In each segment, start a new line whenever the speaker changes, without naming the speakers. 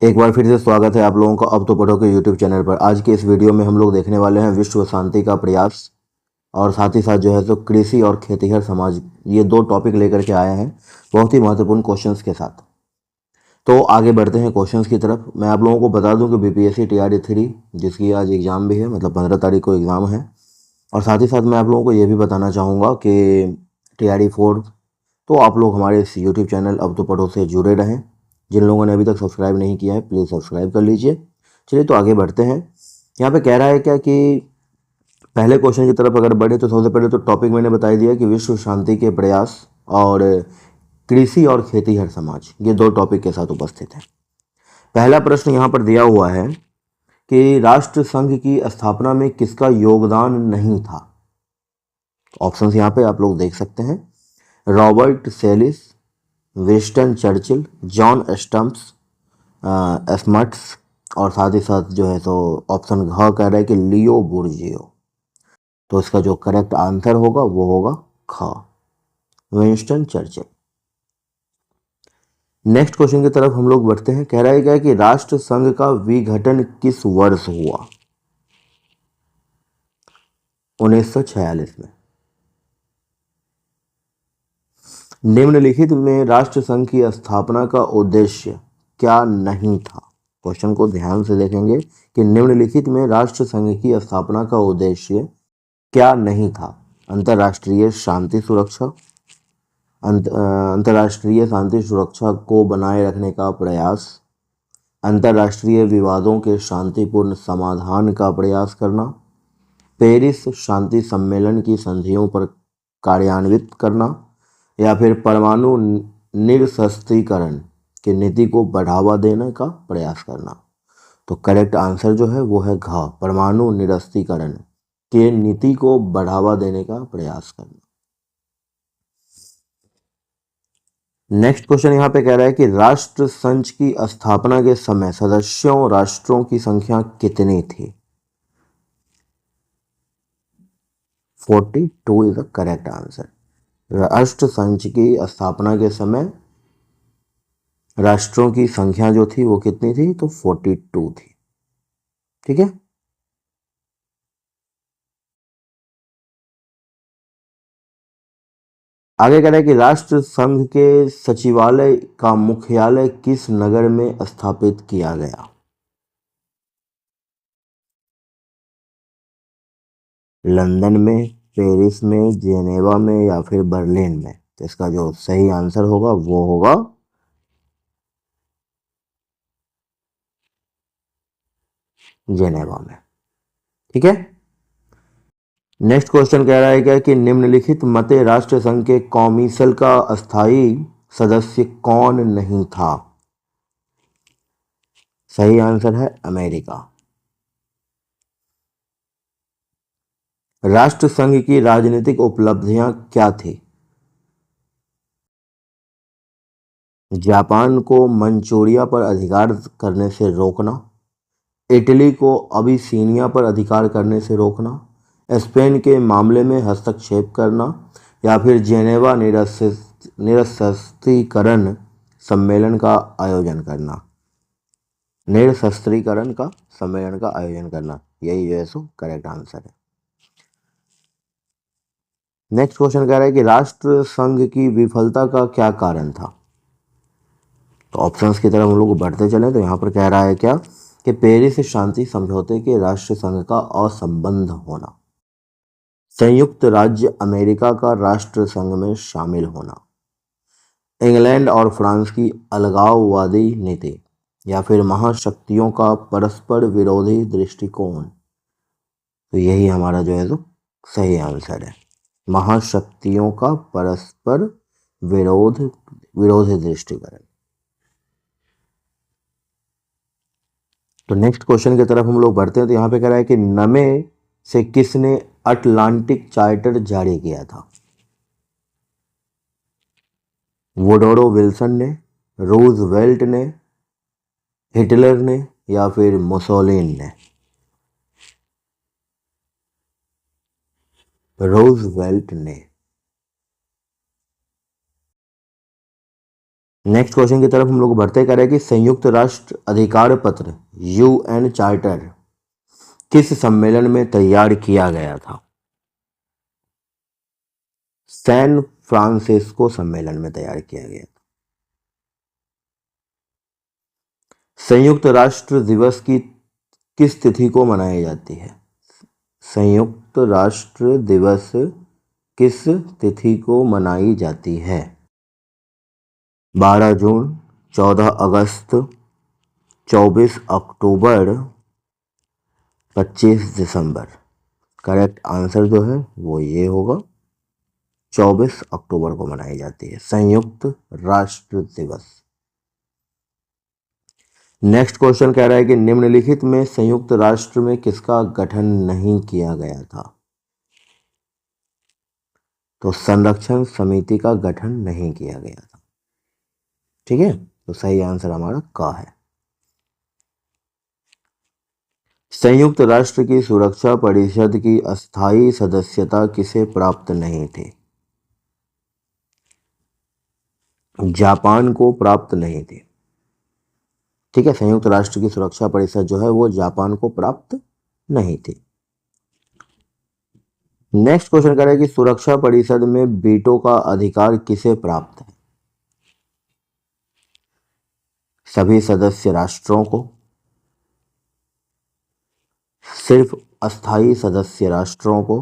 एक बार फिर से स्वागत है आप लोगों का अब तो पढ़ो के यूट्यूब चैनल पर। आज के इस वीडियो में हम लोग देखने वाले हैं विश्व शांति का प्रयास और साथ ही साथ जो है तो कृषि और खेतिहर समाज, ये दो टॉपिक लेकर के आए हैं बहुत ही महत्वपूर्ण क्वेश्चंस के साथ। तो आगे बढ़ते हैं क्वेश्चंस की तरफ। मैं आप लोगों को बता दूं कि बीपीएससी टीआरई 3 जिसकी आज एग्ज़ाम भी है, मतलब 15 तारीख को एग्ज़ाम है। और साथ ही साथ मैं आप लोगों को ये भी बताना चाहूँगा कि टीआरई 4, तो आप लोग हमारे इस यूट्यूब चैनल अब तो पढ़ो से जुड़े रहें। जिन लोगों ने अभी तक सब्सक्राइब नहीं किया है प्लीज़ सब्सक्राइब कर लीजिए। चलिए तो आगे बढ़ते हैं। यहाँ पे कह रहा है क्या कि पहले क्वेश्चन की तरफ अगर बढ़े तो सबसे पहले तो टॉपिक मैंने बता दिया कि विश्व शांति के प्रयास और कृषि और खेतीहर समाज, ये दो टॉपिक के साथ उपस्थित है। पहला प्रश्न यहाँ पर दिया हुआ है कि राष्ट्र संघ की स्थापना में किसका योगदान नहीं था। ऑप्शंस यहाँ पे आप लोग देख सकते हैं। रॉबर्ट सेलिस, विंस्टन चर्चिल, जॉन स्टम्प्स, स्मट्स, और साथ ही साथ जो है तो ऑप्शन घ कह रहा है कि लियो बुर्जियो। तो इसका जो करेक्ट आंसर होगा वो होगा ख, विंस्टन चर्चिल। नेक्स्ट क्वेश्चन की तरफ हम लोग बढ़ते हैं। कह रहा है क्या कि राष्ट्र संघ का विघटन किस वर्ष हुआ। 1946 में। निम्नलिखित में राष्ट्र संघ की स्थापना का उद्देश्य क्या नहीं था। क्वेश्चन को ध्यान से देखेंगे कि निम्नलिखित में राष्ट्र संघ की स्थापना का उद्देश्य क्या नहीं था। अंतर्राष्ट्रीय शांति सुरक्षा, अंतर्राष्ट्रीय शांति सुरक्षा को बनाए रखने का प्रयास, अंतर्राष्ट्रीय विवादों के शांतिपूर्ण समाधान का प्रयास करना, पेरिस शांति सम्मेलन की संधियों पर कार्यान्वित करना, या फिर परमाणु निरस्त्रीकरण की नीति को बढ़ावा देने का प्रयास करना। तो करेक्ट आंसर जो है वो है घ, परमाणु निरस्त्रीकरण के नीति को बढ़ावा देने का प्रयास करना। नेक्स्ट क्वेश्चन यहाँ पे कह रहा है कि राष्ट्र संघ की स्थापना के समय सदस्यों राष्ट्रों की संख्या कितनी थी। 42 इज द करेक्ट आंसर। राष्ट्र संघ की स्थापना के समय राष्ट्रों की संख्या जो थी वो कितनी थी, तो 42 थी। ठीक है। आगे कह रहा है कि राष्ट्र संघ के सचिवालय का मुख्यालय किस नगर में स्थापित किया गया। लंदन में, पेरिस में, जेनेवा में, या फिर बर्लिन में। तो इसका जो सही आंसर होगा वो होगा जेनेवा में। ठीक है। नेक्स्ट क्वेश्चन कह रहा है क्या कि निम्नलिखित मते राष्ट्र संघ के कौंसिल का अस्थायी सदस्य कौन नहीं था। सही आंसर है अमेरिका। राष्ट्र संघ की राजनीतिक उपलब्धियां क्या थी। जापान को मंचूरिया पर अधिकार करने से रोकना, इटली को अबिसीनिया पर अधिकार करने से रोकना, स्पेन के मामले में हस्तक्षेप करना, या फिर जेनेवा निरस्त्रीकरण सम्मेलन का आयोजन करना। निरस्त्रीकरण का सम्मेलन का आयोजन करना, यही जो है सो करेक्ट आंसर है। नेक्स्ट क्वेश्चन कह रहा है कि राष्ट्र संघ की विफलता का क्या कारण था। तो ऑप्शंस की तरफ हम लोग बढ़ते चले तो यहाँ पर कह रहा है क्या कि पेरिस शांति समझौते के राष्ट्र संघ का असंबद्ध होना, संयुक्त राज्य अमेरिका का राष्ट्र संघ में शामिल होना, इंग्लैंड और फ्रांस की अलगाववादी नीति, या फिर महाशक्तियों का परस्पर विरोधी दृष्टिकोण। तो यही हमारा जो है तो सही आंसर है, महाशक्तियों का परस्पर विरोधी दृष्टिकोण। तो नेक्स्ट क्वेश्चन की तरफ हम लोग बढ़ते हैं तो यहाँ पे कह रहा है कि नमे से किसने अटलांटिक चार्टर जारी किया था। वुडरो विल्सन ने, रूजवेल्ट ने, हिटलर ने, या फिर मुसोलिनी ने। रूजवेल्ट ने। नेक्स्ट क्वेश्चन की तरफ हम लोग बढ़ते करें कि संयुक्त राष्ट्र अधिकार पत्र यूएन चार्टर किस सम्मेलन में तैयार किया गया था? सैन फ्रांसिस्को सम्मेलन में तैयार किया गया था। संयुक्त राष्ट्र दिवस की किस तिथि को मनाई जाती है? संयुक्त राष्ट्र दिवस किस तिथि को मनाई जाती है? 12 जून, 14 अगस्त, 24 अक्टूबर, 25 दिसंबर। करेक्ट आंसर जो है वो ये होगा, 24 अक्टूबर को मनाई जाती है संयुक्त राष्ट्र दिवस। नेक्स्ट क्वेश्चन कह रहा है कि निम्नलिखित में संयुक्त राष्ट्र में किसका गठन नहीं किया गया था? तो संरक्षण समिति का गठन नहीं किया गया था। ठीक है, तो सही आंसर हमारा का है। संयुक्त राष्ट्र की सुरक्षा परिषद की अस्थायी सदस्यता किसे प्राप्त नहीं थी? जापान को प्राप्त नहीं थी। ठीक है, संयुक्त राष्ट्र की सुरक्षा परिषद जो है वो जापान को प्राप्त नहीं थी। नेक्स्ट क्वेश्चन कह रहा है कि सुरक्षा परिषद में वीटो का अधिकार किसे प्राप्त है? सभी सदस्य राष्ट्रों को, सिर्फ अस्थायी सदस्य राष्ट्रों को,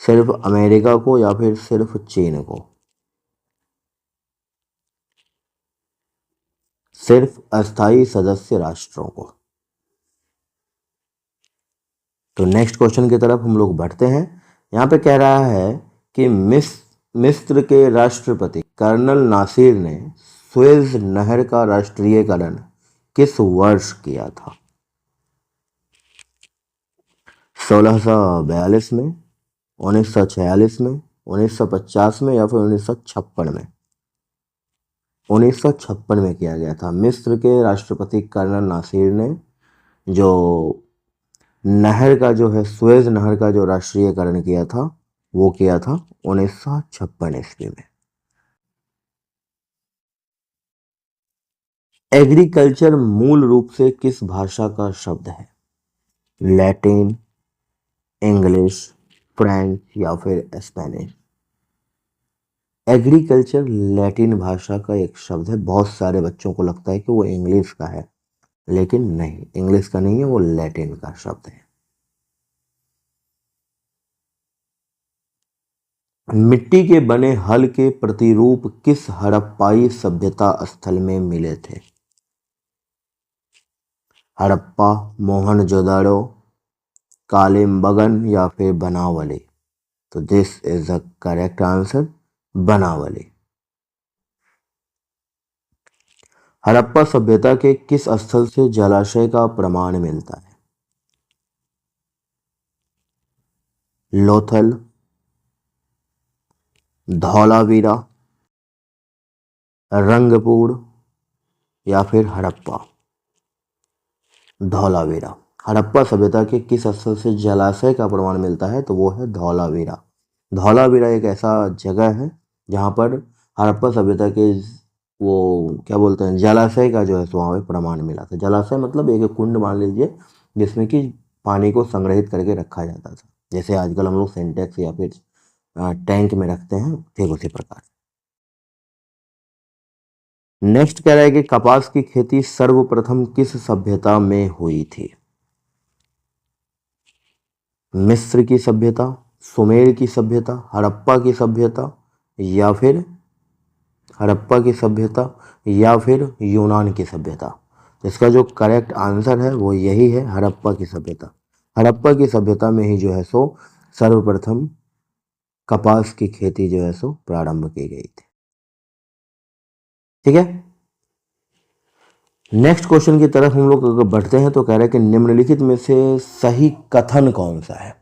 सिर्फ अमेरिका को, या फिर सिर्फ चीन को? सिर्फ अस्थायी सदस्य राष्ट्रों को। तो नेक्स्ट क्वेश्चन की तरफ हम लोग बढ़ते हैं। यहाँ पे कह रहा है कि मिस्र के राष्ट्रपति कर्नल नासिर ने सुएज नहर का राष्ट्रीयकरण किस वर्ष किया था? 1642 में, 1946 में, 1950 में, या फिर 1956 में? 1956 में किया गया था। मिस्र के राष्ट्रपति कर्नल नासिर ने जो नहर का जो है सुएज नहर का जो राष्ट्रीयकरण किया था वो किया था 1956 ईस्वी में। एग्रीकल्चर मूल रूप से किस भाषा का शब्द है? लैटिन, इंग्लिश, फ्रेंच, या फिर स्पेनिश? एग्रीकल्चर लैटिन भाषा का एक शब्द है। बहुत सारे बच्चों को लगता है कि वो इंग्लिश का है, लेकिन नहीं, इंग्लिश का नहीं है, वो लैटिन का शब्द है। मिट्टी के बने हल के प्रतिरूप किस हड़प्पाई सभ्यता स्थल में मिले थे? हड़प्पा, मोहनजोदड़ो, कालिमबगन, या फिर बनावली? तो this is the correct answer, Banawali. Harappa सभ्यता के किस स्थल से जलाशय का प्रमाण मिलता है? लोथल, धौलावीरा, रंगपुर, या फिर हड़प्पा? धौलावीरा। हड़प्पा सभ्यता के किस स्थल से जलाशय का प्रमाण मिलता है? तो वो है धौलावीरा। धौलावीरा एक ऐसा जगह है जहाँ पर हड़प्पा सभ्यता के वो क्या बोलते हैं जलाशय का जो है सो वहाँ पे प्रमाण मिला था। जलाशय मतलब एक कुंड मान लीजिए जिसमें कि पानी को संग्रहित करके रखा जाता था, जैसे आजकल हम लोग सिंटेक्स या फिर टैंक में रखते हैं, ठीक उसी प्रकार। नेक्स्ट कह रहा है कि कपास की खेती सर्वप्रथम किस सभ्यता में हुई थी? मिस्र की सभ्यता, सुमेर की सभ्यता, हड़प्पा की सभ्यता, या फिर हड़प्पा की सभ्यता, या फिर यूनान की सभ्यता? तो इसका जो करेक्ट आंसर है वो यही है, हड़प्पा की सभ्यता। हड़प्पा की सभ्यता में ही जो है सो सर्वप्रथम कपास की खेती जो है सो प्रारंभ की गई थी। ठीक है, नेक्स्ट क्वेश्चन की तरफ हम लोग अगर बढ़ते हैं तो कह रहे हैं कि निम्नलिखित में से सही कथन कौन सा है?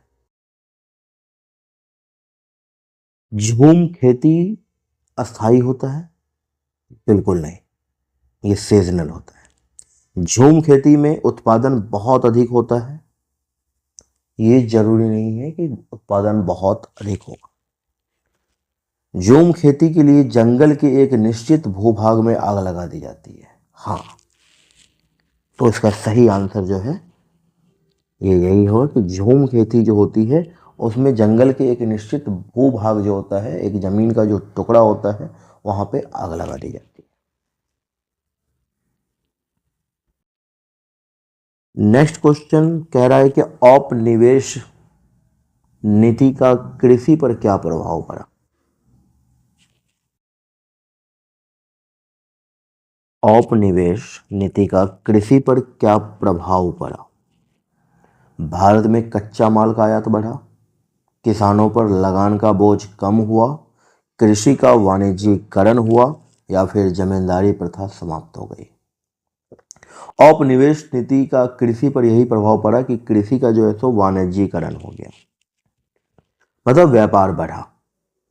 झूम खेती अस्थाई होता है? बिल्कुल नहीं, ये सीजनल होता है। झूम खेती में उत्पादन बहुत अधिक होता है? ये जरूरी नहीं है कि उत्पादन बहुत अधिक होगा। झूम खेती के लिए जंगल के एक निश्चित भूभाग में आग लगा दी जाती है। हाँ, तो इसका सही आंसर जो है ये यही हो कि झूम खेती जो होती है उसमें जंगल के एक निश्चित भूभाग जो होता है, एक जमीन का जो टुकड़ा होता है, वहां पे आग लगा दी जाती है। नेक्स्ट क्वेश्चन कह रहा है कि औपनिवेश नीति का कृषि पर क्या प्रभाव पड़ा। औपनिवेश नीति का कृषि पर क्या प्रभाव पड़ा। भारत में कच्चा माल का आयात बढ़ा, किसानों पर लगान का बोझ कम हुआ, कृषि का वाणिज्यीकरण हुआ, या फिर जमींदारी प्रथा समाप्त हो गई। औपनिवेश नीति का कृषि पर यही प्रभाव पड़ा कि कृषि का जो है सो वाणिज्यीकरण हो गया, मतलब व्यापार बढ़ा,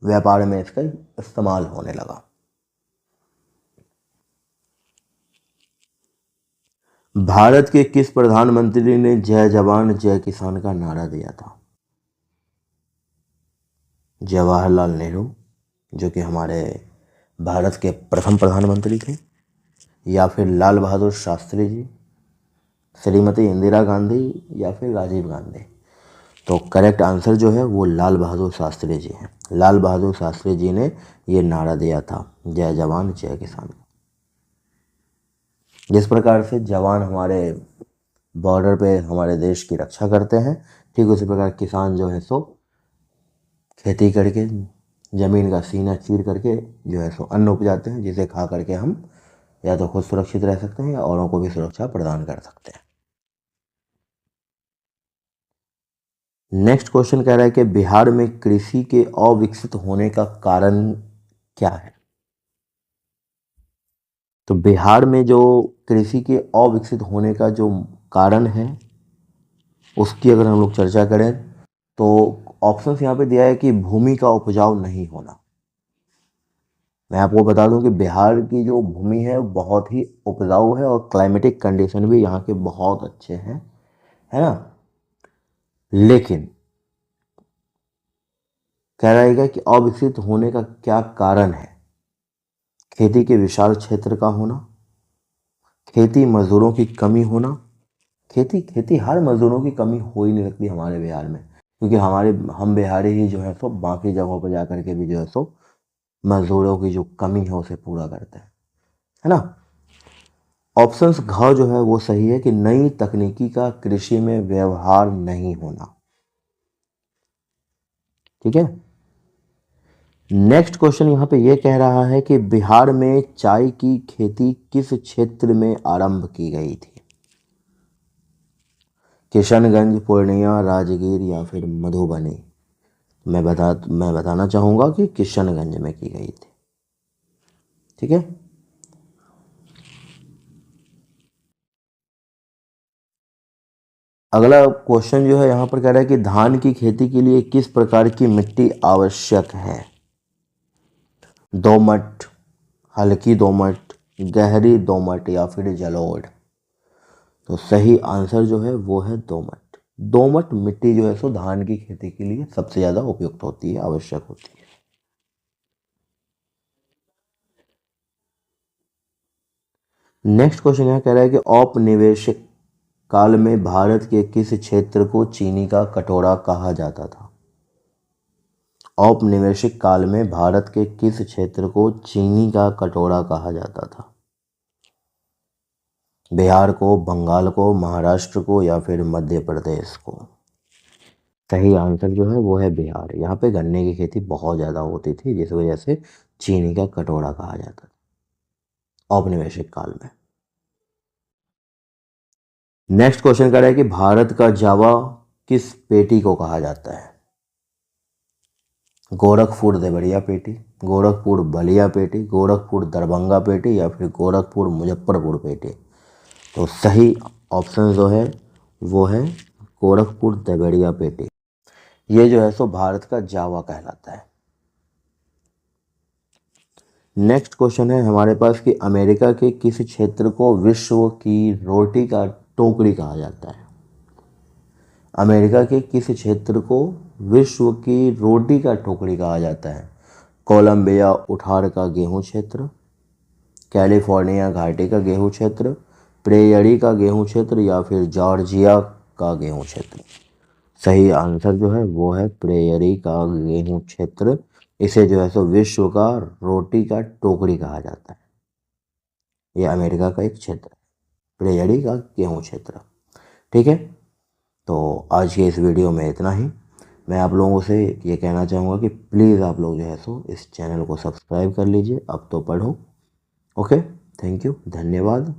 व्यापार में इसका इस्तेमाल होने लगा। भारत के किस प्रधानमंत्री ने जय जवान जय किसान का नारा दिया था। जवाहरलाल नेहरू, जो कि हमारे भारत के प्रथम प्रधानमंत्री थे, या फिर लाल बहादुर शास्त्री जी, श्रीमती इंदिरा गांधी, या फिर राजीव गांधी। तो करेक्ट आंसर जो है वो लाल बहादुर शास्त्री जी हैं। लाल बहादुर शास्त्री जी ने ये नारा दिया था, जय जवान जय किसान। जिस प्रकार से जवान हमारे बॉर्डर पे हमारे देश की रक्षा करते हैं, ठीक उसी प्रकार किसान जो है सो खेती करके ज़मीन का सीना चीर करके जो है सो अन्न उपजाते हैं, जिसे खा करके हम या तो खुद सुरक्षित रह सकते हैं या औरों को भी सुरक्षा प्रदान कर सकते हैं। नेक्स्ट क्वेश्चन कह रहा है कि बिहार में कृषि के अविकसित होने का कारण क्या है। तो बिहार में जो कृषि के अविकसित होने का जो कारण है उसकी अगर हम लोग चर्चा करें तो ऑप्शंस यहाँ पे दिया है कि भूमि का उपजाऊ नहीं होना। मैं आपको बता दूं कि बिहार की जो भूमि है बहुत ही उपजाऊ है और क्लाइमेटिक कंडीशन भी यहाँ के बहुत अच्छे हैं, है ना। लेकिन कह रहेगा कि अविकसित होने का क्या कारण है। खेती के विशाल क्षेत्र का होना, खेती मजदूरों की कमी होना। खेती खेती हर मजदूरों की कमी हो ही नहीं सकती हमारे बिहार में, क्योंकि हम बिहारी ही जो है सो बाकी जगहों पर जा करके भी जो है सो मजदूरों की जो कमी है उसे पूरा करते हैं, है ना। ऑप्शंस घ जो है वो सही है कि नई तकनीकी का कृषि में व्यवहार नहीं होना। ठीक है। नेक्स्ट क्वेश्चन यहाँ पे ये कह रहा है कि बिहार में चाय की खेती किस क्षेत्र में आरंभ की गई थी। किशनगंज, पूर्णिया, राजगीर, या फिर मधुबनी। मैं बताना चाहूंगा कि किशनगंज में की गई थी। ठीक है। अगला क्वेश्चन जो है यहाँ पर कह रहा है कि धान की खेती के लिए किस प्रकार की मिट्टी आवश्यक है। दोमट, हल्की दोमट, गहरी दोमट, या फिर जलोढ़। तो सही आंसर जो है वो है दोमट। दोमट मिट्टी जो है सो धान की खेती के लिए सबसे ज्यादा उपयुक्त होती है, आवश्यक होती है। नेक्स्ट क्वेश्चन यहाँ कह रहा है कि औपनिवेशिक काल में भारत के किस क्षेत्र को चीनी का कटोरा कहा जाता था। औपनिवेशिक काल में भारत के किस क्षेत्र को चीनी का कटोरा कहा जाता था। बिहार को, बंगाल को, महाराष्ट्र को, या फिर मध्य प्रदेश को। सही आंसर जो है वो है बिहार। यहाँ पे गन्ने की खेती बहुत ज़्यादा होती थी, जिस वजह से चीनी का कटोरा कहा जाता था औपनिवेशिक काल में। नेक्स्ट क्वेश्चन कर रहा है कि भारत का जावा किस पेटी को कहा जाता है। गोरखपुर देवरिया पेटी, गोरखपुर बलिया पेटी, गोरखपुर दरभंगा पेटी, या फिर गोरखपुर मुजफ्फरपुर पेटी। तो सही ऑप्शन जो है वो है गोरखपुर देवरिया पेटी। ये जो है सो भारत का जावा कहलाता है। नेक्स्ट क्वेश्चन है हमारे पास कि अमेरिका के किस क्षेत्र को विश्व की रोटी का टोकरी कहा जाता है। अमेरिका के किस क्षेत्र को विश्व की रोटी का टोकरी कहा जाता है। कोलंबिया उठाड़ का गेहूं क्षेत्र, कैलिफोर्निया घाटी का गेहूं क्षेत्र, प्रेयरी का गेहूं क्षेत्र या फिर जॉर्जिया का गेहूं क्षेत्र। सही आंसर जो है वो है प्रेयरी का गेहूं क्षेत्र। इसे जो है सो विश्व का रोटी का टोकरी कहा जाता है। ये अमेरिका का एक क्षेत्र है, प्रेयरी का गेहूं क्षेत्र। ठीक है, तो आज के इस वीडियो में इतना ही। मैं आप लोगों से ये कहना चाहूँगा कि प्लीज़ आप लोग जो है सो इस चैनल को सब्सक्राइब कर लीजिए। अब तो पढ़ो। ओके, थैंक यू, धन्यवाद।